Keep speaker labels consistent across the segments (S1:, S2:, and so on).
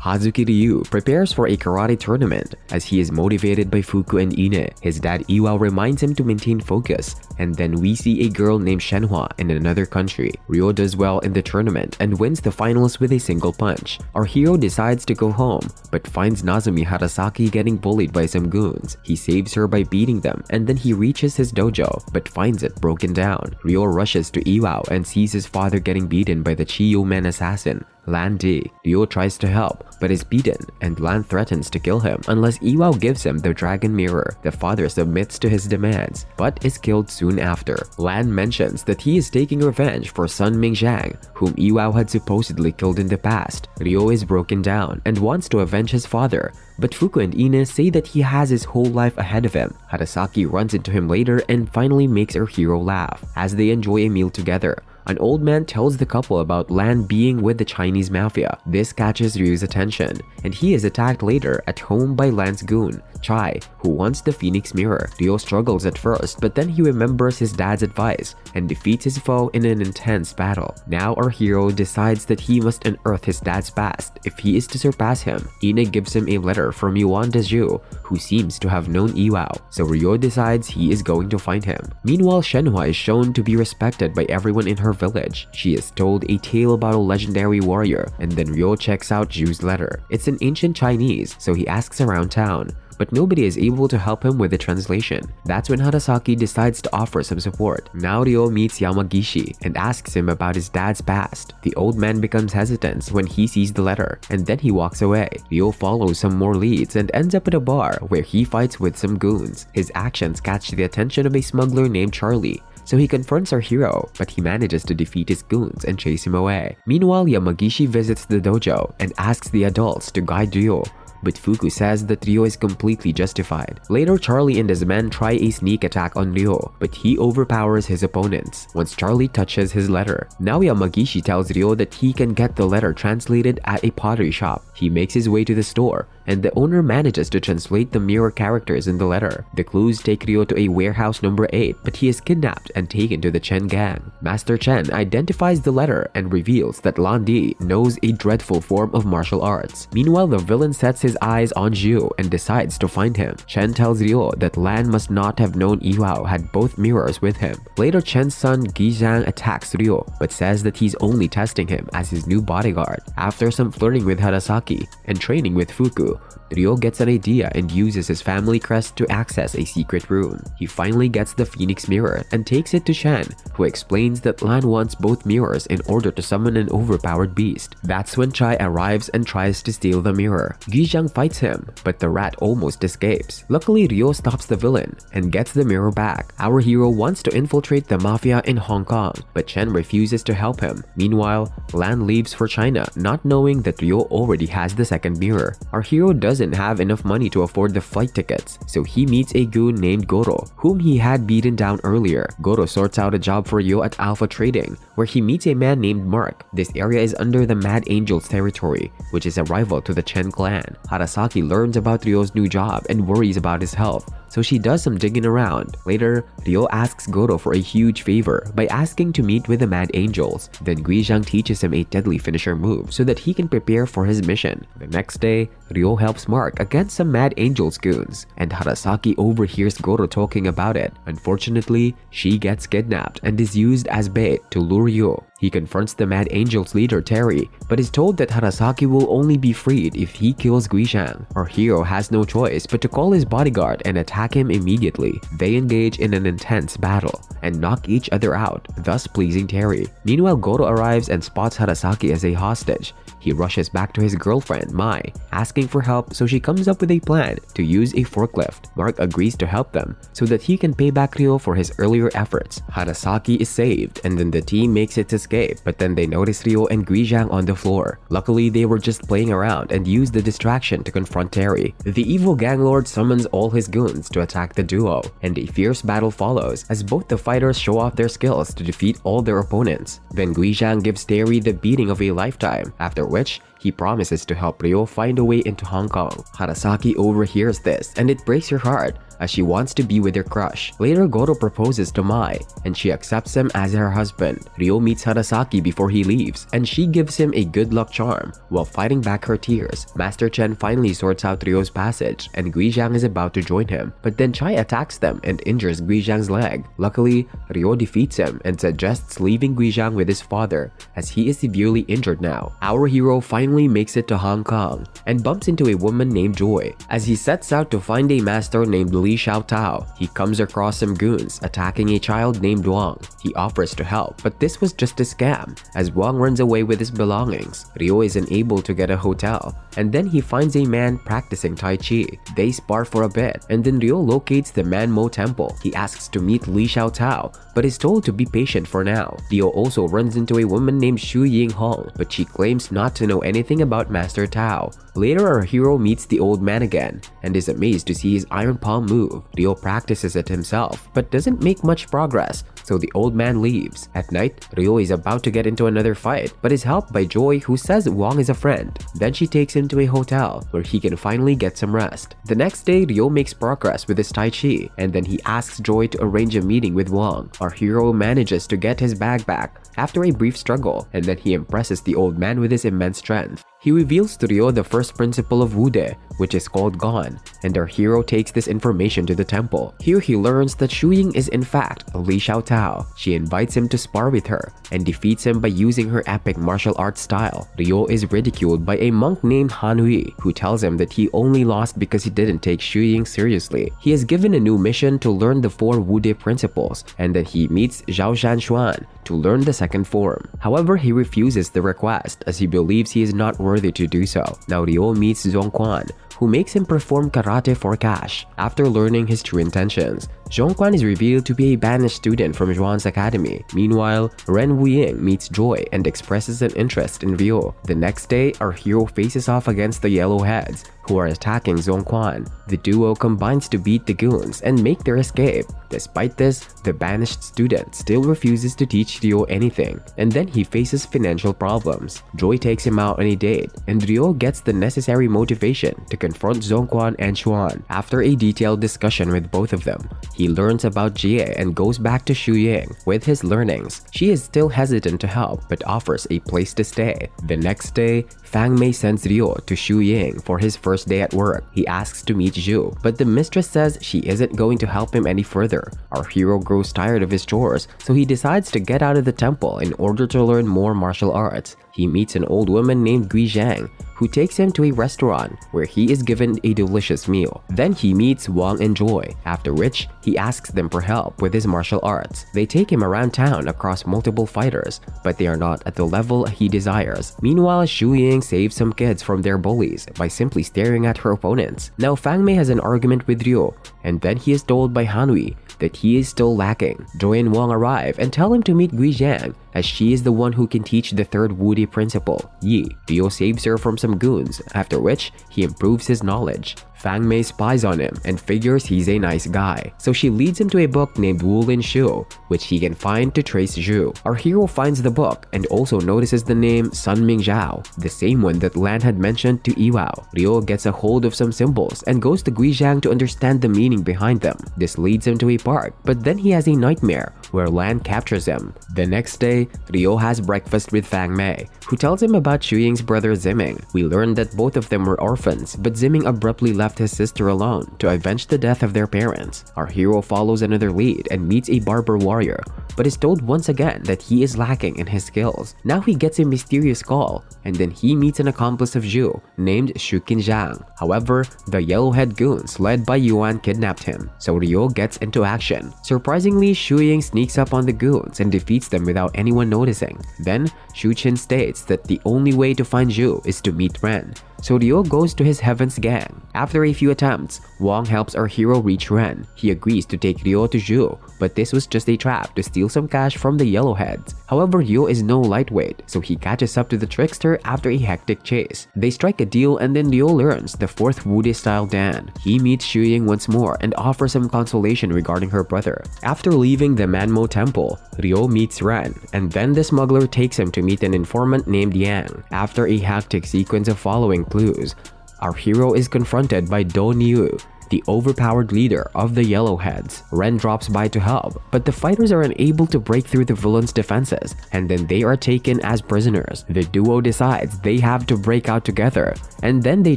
S1: Hazuki Ryu prepares for a karate tournament as he is motivated by Fuku and Ine. His dad Iwao reminds him to maintain focus, and then we see a girl named Shenhua in another country. Ryo does well in the tournament and wins the finals with a single punch. Our hero decides to go home, but finds Nazumi Harasaki getting bullied by some goons. He saves her by beating them, and then he reaches his dojo, but finds it broken down. Ryo rushes to Iwao and sees his father getting beaten by the Chiyo-men assassin, Lan Di. Ryo tries to help, but is beaten, and Lan threatens to kill him unless Iwao gives him the dragon mirror. The father submits to his demands, but is killed soon after. Lan mentions that he is taking revenge for son Mingjiang, whom Iwao had supposedly killed in the past. Ryo is broken down and wants to avenge his father, but Fuku and Ine say that he has his whole life ahead of him. Harasaki runs into him later and finally makes our hero laugh. As they enjoy a meal together, an old man tells the couple about Lan being with the Chinese mafia. This catches Ryu's attention, and he is attacked later at home by Lan's goon, Chai, who wants the Phoenix Mirror. Ryo struggles at first, but then he remembers his dad's advice and defeats his foe in an intense battle. Now our hero decides that he must unearth his dad's past if he is to surpass him. Ine gives him a letter from Yuan Deju, who seems to have known Iwao, so Ryo decides he is going to find him. Meanwhile, Shenhua is shown to be respected by everyone in her village. She is told a tale about a legendary warrior, and then Ryo checks out Ju's letter. It's in ancient Chinese, so he asks around town, but nobody is able to help him with the translation. That's when Harasaki decides to offer some support. Now Ryo meets Yamagishi and asks him about his dad's past. The old man becomes hesitant when he sees the letter, and then he walks away. Ryo follows some more leads and ends up at a bar where he fights with some goons. His actions catch the attention of a smuggler named Charlie, so he confronts our hero, but he manages to defeat his goons and chase him away. Meanwhile, Yamagishi visits the dojo and asks the adults to guide Ryo, but Fuku says that Ryo is completely justified. Later, Charlie and his men try a sneak attack on Ryo, but he overpowers his opponents once Charlie touches his letter. Now Yamagishi tells Ryo that he can get the letter translated at a pottery shop. He makes his way to the store, and the owner manages to translate the mirror characters in the letter. The clues take Ryo to a warehouse number 8, but he is kidnapped and taken to the Chen gang. Master Chen identifies the letter and reveals that Lan Di knows a dreadful form of martial arts. Meanwhile, the villain sets his eyes on Zhu and decides to find him. Chen tells Ryo that Lan must not have known Iwao had both mirrors with him. Later, Chen's son Gizhang attacks Ryo, but says that he's only testing him as his new bodyguard. After some flirting with Harasaki and training with Fuku, Ryo gets an idea and uses his family crest to access a secret room. He finally gets the Phoenix Mirror and takes it to Chen, who explains that Lan wants both mirrors in order to summon an overpowered beast. That's when Chai arrives and tries to steal the mirror. Gizhang fights him, but the rat almost escapes. Luckily, Ryo stops the villain and gets the mirror back. Our hero wants to infiltrate the mafia in Hong Kong, but Chen refuses to help him. Meanwhile, Lan leaves for China, not knowing that Ryo already has the second mirror. Our hero doesn't have enough money to afford the flight tickets, so he meets a goon named Goro, whom he had beaten down earlier. Goro sorts out a job for Ryo at Alpha Trading, where he meets a man named Mark. This area is under the Mad Angel's territory, which is a rival to the Chen clan. Harasaki learns about Ryo's new job and worries about his health, so she does some digging around. Later, Ryo asks Goro for a huge favor by asking to meet with the Mad Angels. Then Guizhang teaches him a deadly finisher move so that he can prepare for his mission. The next day, Ryo helps Mark against some Mad Angels goons, and Harasaki overhears Goro talking about it. Unfortunately, she gets kidnapped and is used as bait to lure Ryo. He confronts the Mad Angels leader Terry, but is told that Harasaki will only be freed if he kills Guizhang. Our hero has no choice but to call his bodyguard and attack him immediately. They engage in an intense battle and knock each other out, thus pleasing Terry. Meanwhile, Goro arrives and spots Harasaki as a hostage. He rushes back to his girlfriend, Mai, asking for help, so she comes up with a plan to use a forklift. Mark agrees to help them so that he can pay back Ryo for his earlier efforts. Harasaki is saved, and then the team makes it to escape, but then they notice Ryo and Guizhang on the floor. Luckily, they were just playing around and used the distraction to confront Terry. The evil gang lord summons all his goons to attack the duo, and a fierce battle follows as both the fighters show off their skills to defeat all their opponents. Then Guizhang gives Terry the beating of a lifetime, after which he promises to help Ryo find a way into Hong Kong. Harasaki overhears this, and it breaks her heart as she wants to be with her crush. Later, Goro proposes to Mai, and she accepts him as her husband. Ryo meets Harasaki before he leaves, and she gives him a good luck charm while fighting back her tears. Master Chen finally sorts out Ryo's passage, and Guizhang is about to join him, but then Chai attacks them and injures Guizhang's leg. Luckily, Ryo defeats him and suggests leaving Guizhang with his father, as he is severely injured now. Our hero finally makes it to Hong Kong and bumps into a woman named Joy. As he sets out to find a master named Li Xiaotao, he comes across some goons attacking a child named Wang. He offers to help, but this was just a scam, as Wang runs away with his belongings. Ryo isn't able to get a hotel, and then he finds a man practicing Tai Chi. They spar for a bit, and then Ryo locates the Manmo Temple. He asks to meet Li Xiaotao, but is told to be patient for now. Ryo also runs into a woman named Shu Ying, but she claims not to know anything about Master Tao. Later, our hero meets the old man again and is amazed to see his iron palm move. Ryo practices it himself, but doesn't make much progress, so the old man leaves. At night, Ryo is about to get into another fight, but is helped by Joy, who says Wang is a friend. Then she takes him to a hotel where he can finally get some rest. The next day, Ryo makes progress with his Tai Chi, and then he asks Joy to arrange a meeting with Wang. Our hero manages to get his bag back after a brief struggle, and then he impresses the old man with his immense strength. He reveals to Ryo the first principle of Wude, which is called Gon, and our hero takes this information to the temple. Here he learns that Shu Ying is in fact Li Xiaotao. She invites him to spar with her and defeats him by using her epic martial arts style. Ryo is ridiculed by a monk named Han Hui, who tells him that he only lost because he didn't take Shu Ying seriously. He is given a new mission to learn the 4 Wude principles, and then he meets Zhao Shanxuan to learn the second form. However, he refuses the request as he believes he is not worthy to do so. Now Ryo meets Zhongquan, who makes him perform karate for cash. After learning his true intentions, Zhongquan is revealed to be a banished student from Zhuan's academy. Meanwhile, Ren Wuying meets Joy and expresses an interest in Ryo. The next day, our hero faces off against the Yellowheads, who are attacking Zhongquan. The duo combines to beat the goons and make their escape. Despite this, the banished student still refuses to teach Ryo anything, and then he faces financial problems. Joy takes him out on a date, and Ryo gets the necessary motivation to confront Zhongquan and Xuan. After a detailed discussion with both of them, he learns about Jie and goes back to Shu Ying. With his learnings, she is still hesitant to help but offers a place to stay. The next day, Fang Mei sends Ryo to Shu Ying for his first day at work. He asks to meet Zhu, but the mistress says she isn't going to help him any further. Our hero grows tired of his chores, so he decides to get out of the temple in order to learn more martial arts. He meets an old woman named Guizhang, who takes him to a restaurant where he is given a delicious meal. Then he meets Wang and Joy, after which he asks them for help with his martial arts. They take him around town across multiple fighters, but they are not at the level he desires. Meanwhile, Shu Ying saves some kids from their bullies by simply staring at her opponents. Now Fang Mei has an argument with Ryo, and then he is told by Hanui that he is still lacking. Joy and Wang arrive and tell him to meet Guizhang, as she is the one who can teach the third Wudi principle, Yi. Ryo saves her from some goons, after which he improves his knowledge. Fang Mei spies on him and figures he's a nice guy, so she leads him to a book named Wulin Shu, which he can find to trace Zhu. Our hero finds the book and also notices the name Sun Ming Zhao, the same one that Lan had mentioned to Iwao. Ryo gets a hold of some symbols and goes to Guizhang to understand the meaning behind them. This leads him to a park, but then he has a nightmare where Lan captures him. The next day, Ryo has breakfast with Fang Mei, who tells him about Shu Ying's brother Ziming. We learn that both of them were orphans, but Ziming abruptly left his sister alone to avenge the death of their parents. Our hero follows another lead and meets a barber warrior, but is told once again that he is lacking in his skills. Now he gets a mysterious call, and then he meets an accomplice of Zhu named Shukin Zhang. However, the Yellowhead goons led by Yuan kidnapped him, so Ryo gets into action. Surprisingly, Shu Ying sneaks up on the goons and defeats them without anyone noticing. Then, Shu Qin states that the only way to find Zhu is to meet Ren, so Ryo goes to his Heaven's gang. After a few attempts, Wang helps our hero reach Ren. He agrees to take Ryo to Zhu, but this was just a trap to steal some cash from the Yellowheads. However, Ryo is no lightweight, so he catches up to the trickster after a hectic chase. They strike a deal, and then Ryo learns the fourth Wudi style Dan. He meets Shu Ying once more and offers some consolation regarding her brother. After leaving the Manmo Temple, Ryo meets Ren, and then the smuggler takes him to meet an informant named Yang. After a hectic sequence of following clues, our hero is confronted by Do Niu, the overpowered leader of the Yellowheads. Ren drops by to help, but the fighters are unable to break through the villain's defenses, and then they are taken as prisoners. The duo decides they have to break out together, and then they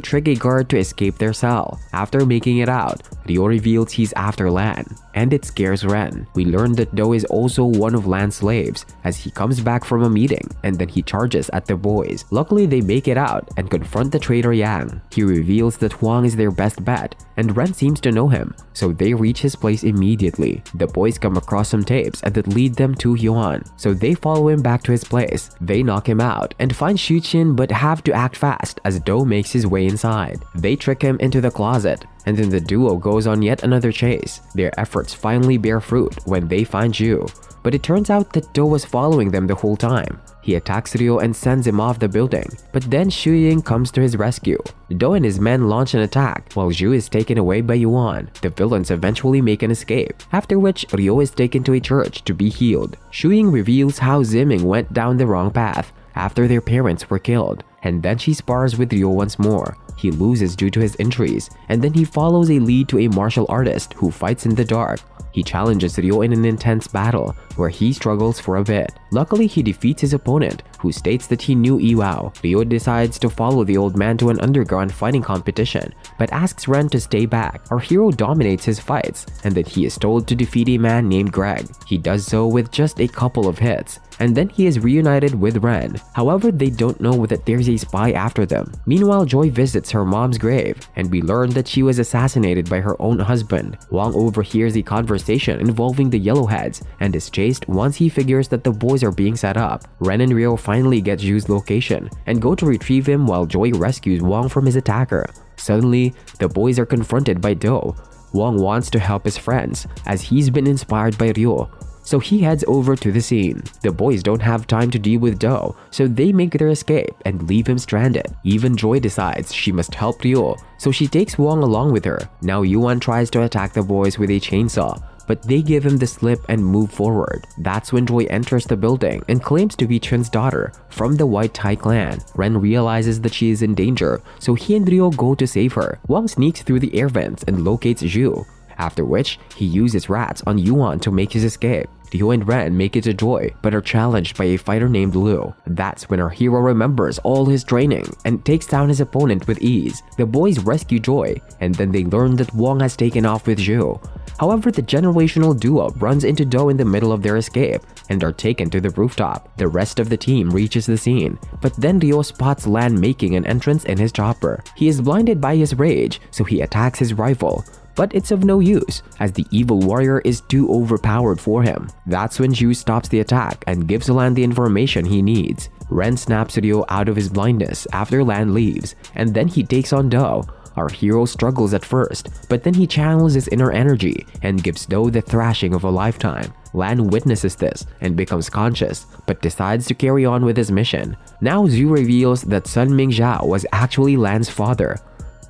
S1: trick a guard to escape their cell. After making it out, Ryo reveals he's after Lan, and it scares Ren. We learn that Do is also one of Lan's slaves, as he comes back from a meeting, and then he charges at the boys. Luckily, they make it out and confront the traitor Yang. He reveals that Huang is their best bet, and Ren seems to know him, so they reach his place immediately. The boys come across some tapes that lead them to Yuan, so they follow him back to his place. They knock him out and find Shu Ying, but have to act fast as Do makes his way inside. They trick him into the closet, and then the duo goes on yet another chase. Their efforts finally bear fruit when they find Zhu, but it turns out that Do was following them the whole time. He attacks Ryo and sends him off the building, but then Shu Ying comes to his rescue. Do and his men launch an attack while Zhu is taken away by Yuan. The villains eventually make an escape, after which Ryo is taken to a church to be healed. Shu Ying reveals how Ziming went down the wrong path after their parents were killed, and then she spars with Ryo once more. He loses due to his injuries, and then he follows a lead to a martial artist who fights in the dark. He challenges Ryo in an intense battle where he struggles for a bit. Luckily, he defeats his opponent, who states that he knew Iwao. Ryo decides to follow the old man to an underground fighting competition, but asks Ren to stay back. Our hero dominates his fights, and that he is told to defeat a man named Greg. He does so with just a couple of hits, and then he is reunited with Ren. However, they don't know that there's a spy after them. Meanwhile, Joy visits her mom's grave, and we learn that she was assassinated by her own husband. Wang overhears a conversation involving the Yellowheads and is chased once he figures that the boys are being set up. Ren and Ryo finally get Zhu's location and go to retrieve him while Joy rescues Wang from his attacker. Suddenly, the boys are confronted by Do. Wang wants to help his friends as he's been inspired by Ryo, so he heads over to the scene. The boys don't have time to deal with Do, so they make their escape and leave him stranded. Even Joy decides she must help Ryo, so she takes Wang along with her. Now Yuan tries to attack the boys with a chainsaw, but they give him the slip and move forward. That's when Joy enters the building and claims to be Chen's daughter from the White Tai clan. Ren realizes that she is in danger, so he and Ryo go to save her. Wang sneaks through the air vents and locates Zhu, after which he uses rats on Yuan to make his escape. Ryo and Ren make it to Joy, but are challenged by a fighter named Lu. That's when our hero remembers all his training and takes down his opponent with ease. The boys rescue Joy, and then they learn that Wang has taken off with Zhu. However, the generational duo runs into Do in the middle of their escape and are taken to the rooftop. The rest of the team reaches the scene, but then Ryo spots Lan making an entrance in his chopper. He is blinded by his rage, so he attacks his rival, but it's of no use as the evil warrior is too overpowered for him. That's when Zhu stops the attack and gives Lan the information he needs. Ren snaps Ryo out of his blindness after Lan leaves, and then he takes on Do. Our hero struggles at first, but then he channels his inner energy and gives Do the thrashing of a lifetime. Lan witnesses this and becomes conscious, but decides to carry on with his mission. Now Zhu reveals that Sun Mingzhao was actually Lan's father,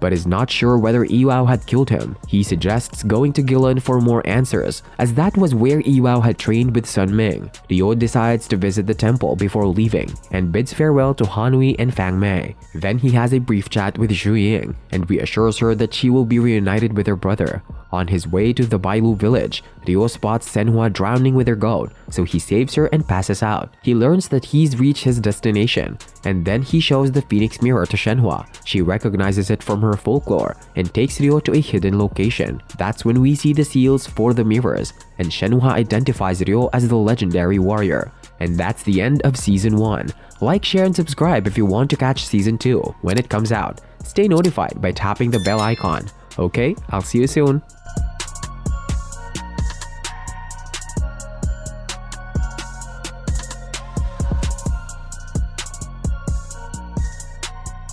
S1: but is not sure whether Iwao had killed him. He suggests going to Gilan for more answers, as that was where Iwao had trained with Sun Ming. Ryo decides to visit the temple before leaving, and bids farewell to Hanhui and Fang Mei. Then he has a brief chat with Shu Ying, and reassures her that she will be reunited with her brother. On his way to the Bailu village, Ryo spots Senhua drowning with her goat, so he saves her and passes out. He learns that he's reached his destination, and then he shows the Phoenix Mirror to Senhua. She recognizes it from her folklore and takes Ryo to a hidden location. That's when we see the seals for the mirrors, and Senhua identifies Ryo as the legendary warrior. And that's the end of Season 1. Like, share, and subscribe if you want to catch Season 2 when it comes out. Stay notified by tapping the bell icon. Okay, I'll see you soon.